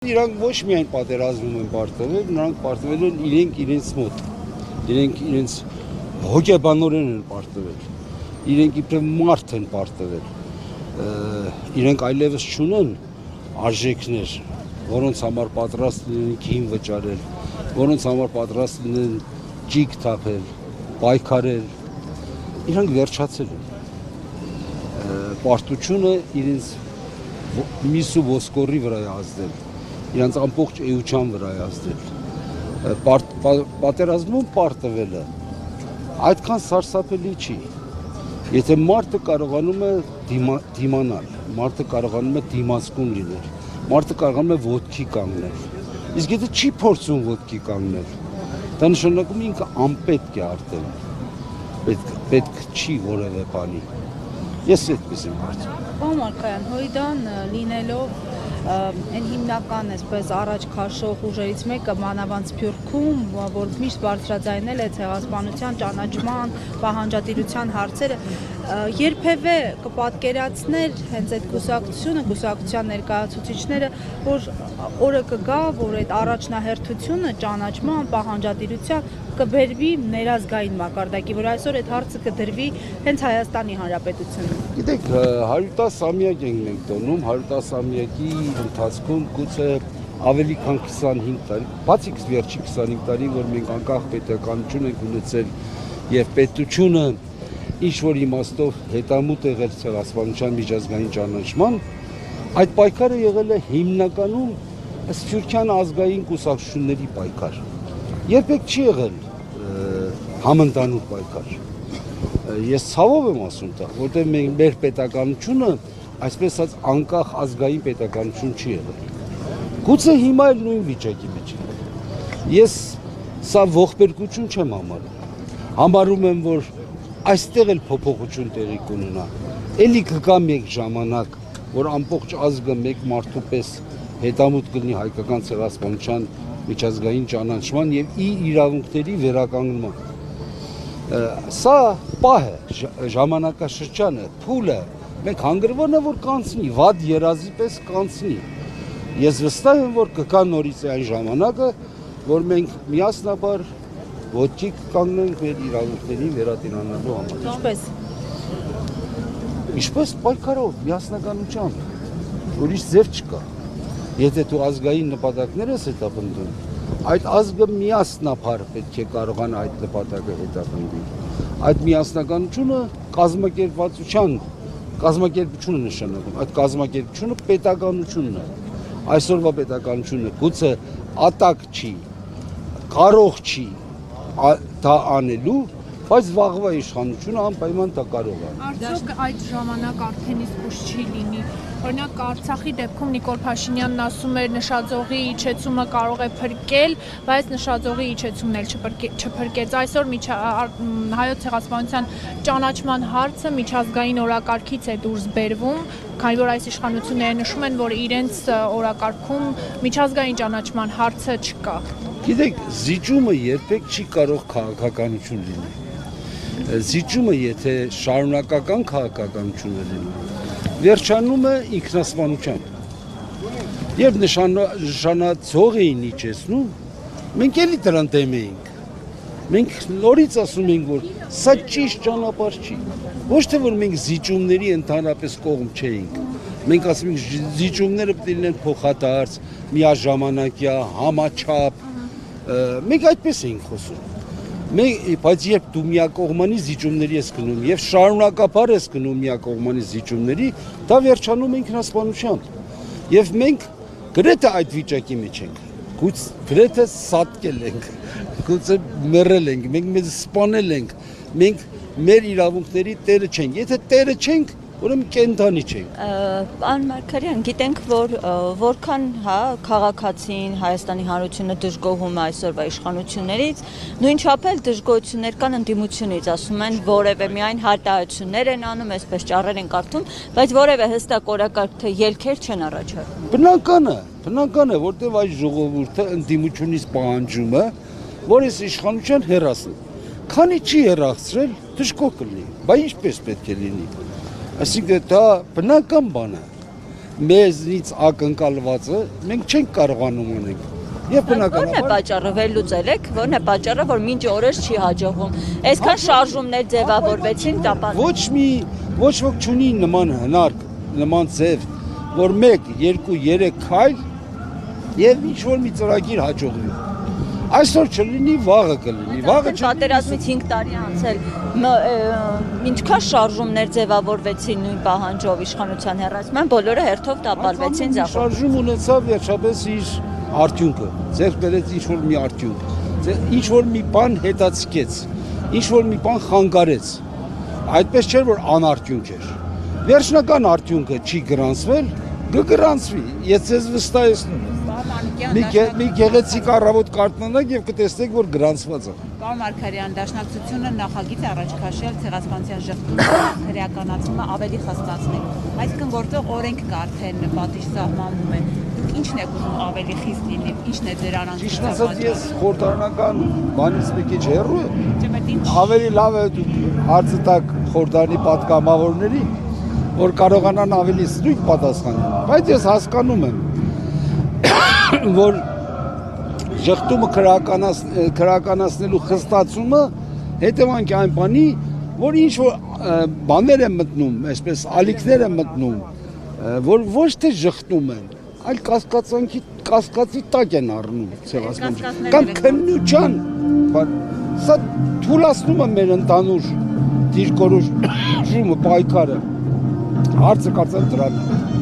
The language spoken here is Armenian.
Իրանք ոչ միայն պատերազմում են պարտվել, նրանք պարտվել են իրենց մոտ, իրենց հոգեբանորեն են պարտվել, իրենք իբրև մարդ են պարտվել, իրենք այլևս չունեն արժեքներ, որոնց համար պատրաստ լինեն քին վճարել, որոնց համար պատրաստ լինեն ջիգ թափել, պայքարել, իրանք վերջացել են, պարտությունը իրենց միսու ոսկորի վրա է ազդել, իրանց ամբողջ էության վրա է ազդել, պատերազմում պարտվելը այդքան սարսափելի չի, եթե մարդը կարողանում է դիմանալ, մարդը կարողանում է դիմացկուն լինել, մարդը կարողանում է ոտքի կանգնել, իսկ եթե չի փորձում ոտքի կանգնել, դա նշանակում է ինքը անպետք է արդեն, պետք չի որևէ բանի, ես այդպես եմ կարծում։ Պարոն Մարկարյան, Հույդան լինելով այն հիմնական այսպես առաջ քաշող ուժերից մեկը մանավանդ Սփյուռքում, որ միշտ բարձրաձայնել է ցեղասպանության ճանաչման, պահանջատիրության հարցերը, երբևէ կպատկերացներ հենց այդ կուսակցության ներկայացուցիչները, որ օրը կգա, որ այդ առաջնահերթությունը ճանաչման, պահանջատիրության կբերվի ներազգային մակարդակի, որ այսօր այդ հարցը կդրվի հենց Հայաստանի Հանրապետությունում։ Գիտեք, 110-ամյակ ենք մենք տոնում, 110-ամյակի ընթացքում գուցե ավելի քան 25 տարի, բացի վերջի 25 տարի, որ մենք անկախ պետականություն ենք ունեցել եւ պետությունը ինչ-որ իմաստով հետամուտ եղել ցեղասպանության միջազգային ճանաչման, այդ պայքարը եղել է հիմնականում սփյուռքյան ազգային կուսակցությունների պայքար։ Երբեք չի եղել համընդհանուր պայքար։ Ես ցավով եմ ասում դա, որտեղ մեր պետականությունը այսպես ասած անկախ ազգային պետականություն չի եղել։ Գուցե հիմա էլ նույն վիճակի մեջ է։ Ես սա ողբերգություն չեմ համարում։ Համարում եմ, որ այստեղ էլ փոփոխություն տեղի կունենա։ Էլի կգա մեկ ժամանակ, որ ամբողջ ազգը մեկ մարդու պես հետամուտ կլինի հայկական ցեղասպանության միջազգային ճանաչման եւ իրավունքների վերականգնման։ Սա պահ է, ժամանակաշրջան է, փուլ է, մենք հանգրվան է, որ կանցնի, վատ երազի պես կանցնի։ Ես վստահ եմ, որ կգա նորից այն ժամանակը, որ մենք միասնաբար ոտքի կանգնենք մեր իրավունքներին վերատիրանալու համար։ Ինչպես պայքարով, միասնականությամբ, ուրիշ ձև չկա։ Եթե դու ազգային նպատակներ ես հետապնդում, այդ ազգը միասնաբար պետք է կարողանա այդ նպատակը հետապնդել։ Այդ միասնականությունը կազմակերպությունը նշանակում, այդ կազմակերպությունը պետականությունն է։ Այսօրվա պետականությունը գուցե ատակ չի, կարող չի դա անելու, բայց վաղվա իշխանությունը անպայման դա կարող է։ Արդյոք այդ ժամանակ արդեն իսկ ուշ չի լինի։ Օրինակ Արցախի դեպքում Նիկոլ Փաշինյանն ասում էր նշաձողի իջեցումը կարող է փրկել, բայց նշաձողի իջեցումն էլ չփրկեց։ Այսօր հայոց ցեղասպանության ճանաչման հարցը միջազգային օրակարգից է դուրս բերվում, քանի որ այս իշխանությունները նշում են, որ իրենց օրակարգում միջազգային ճանաչման հարցը չկա։ Գիտեք, զիջումը երբեք չի կարող քաղաքականություն լինել։ Զիջումը, եթե շարունակական քաղաքականություն է լինում, վերջանում է ինքնասպանությամբ։ Երբ նշանածող էին իջեցնում, մենք էլի դրան դեմ էինք։ Մենք նորից ասում ենք, որ սա ճիշտ ճանապարհ չի։ Ոչ թե որ մենք զիջումների ընդհանրապես կողմ չէինք։ Մենք ասում ենք զիջումները պետք է լինեն փոխադարձ, միաժամանակյա, համաչափ։ Մենք այդպես էինք խոսում։ Բայց երբ դու միակողմանի զիջումների ես գնում եւ շարունակաբար ես գնում միակողմանի զիջումների, դա վերջանում է ինքնասպանությամբ։ Եվ մենք գրեթե այդ վիճակի մեջ ենք։ Գրեթե սատկել ենք, գուցե մեռել ենք, մենք մեզ սպանել ենք, մենք մեր իրավունքների տերը չենք։ Եթե տերը չենք, ուրեմն կենդանի չենք։ Պարոն Մարկարյան, գիտենք, որ որքան քաղաքացին Հայաստանի Հանրությունը դժգոհում է այսօրվա իշխանություններից, նույնչափ էլ դժգոհություններ կան ընդդիմությունից, ասում են որևէ միայն հարտահայտություններ են անում, այսպես ճառեր են կարդում, բայց որևէ հստակ օրակարգ թե ելքեր չեն առաջարկում։ Բնական է, որտեղ այս ժողովուրդը ընդդիմությունից պահանջում է, որ այս իշխանության հեռացնի։ Քանի չի հեռացրել, դժգոհ կլինի, բայց ինչպես պետք է լինի։ Այսինքն դա բնական բան է։ մեզնից ակնկալվածը մենք չենք կարողանում անենք։ Եվ Որն է բնականաբար պատճառը վերլուծել եք, որն է պատճառը, որ մինչ օրս չի հաջողվում։ Այսքան շարժումներ ձևավորվեցին, ոչ ոք չունի նման հնարք, նման ձև, որ 1, 2, 3 քայլ եւ ինչ որ մի ծրագիր հաջողվի։ Այսօր չլինի, վաղը կլինի, վաղը պատերազմից 5 տարի անցել, ինչքան շարժումներ ձևավորվեցին նույն պահանջով իշխանության հեռացման, բոլորը հերթով տապալվեցին ձախ։ շարժում ունեցավ վերջապես իր արդյունքը, ձեռք բերեց ինչ որ մի արդյունք, ինչ որ մի բան հետացկեց, ինչ որ մի բան խանգարեց։ Այդպես չէր, որ անարդյունք էր։ Վերջնական արդյունքը չի գրանցվել, կգրանցվի, ես ձեզ վստահեցնում եմ։ Մի գեղեցիկ առավոտ կարտնանակ եւ կտեսնեք, որ գրանցված է։ Պարոն Մարգարյան, Դաշնակցությունը նախագիծ առաջ քաշել ցեղասպանության ժխտումը, քրեականացումը ավելի խստացնել։ Այսինքն որտեղ օրենք կա արդեն պատիժ սահմանվում է։ Դուք ի՞նչն եք ուզում ավելի խիստ լինի, ի՞նչն է ձեր Ճիշտ ասած, ես խորհրդարանական բանից մի քիչ հեռու եմ։ ինչ Ավելի լավ է դուք հարցը տակ խորհրդանի պատգամավորների, որ կարողանան ավելի ստույգ պատասխանել։ Բայց ես հասկանում եմ, որ ժխտումը քրականացնելու խստացումը հետևանք այն բանի, որ ինչ որ բաներ են մտնում, այսպես ալիքներ են մտնում, որ ոչ թե ժխտում են, այլ կասկածի տակ են առնում ցեղասպանություն կամ քննության, սա թուլացնում է մեր ընդհանուր դիրքորոշումը, պայքարը, հարցը կարծեմ դրանն է։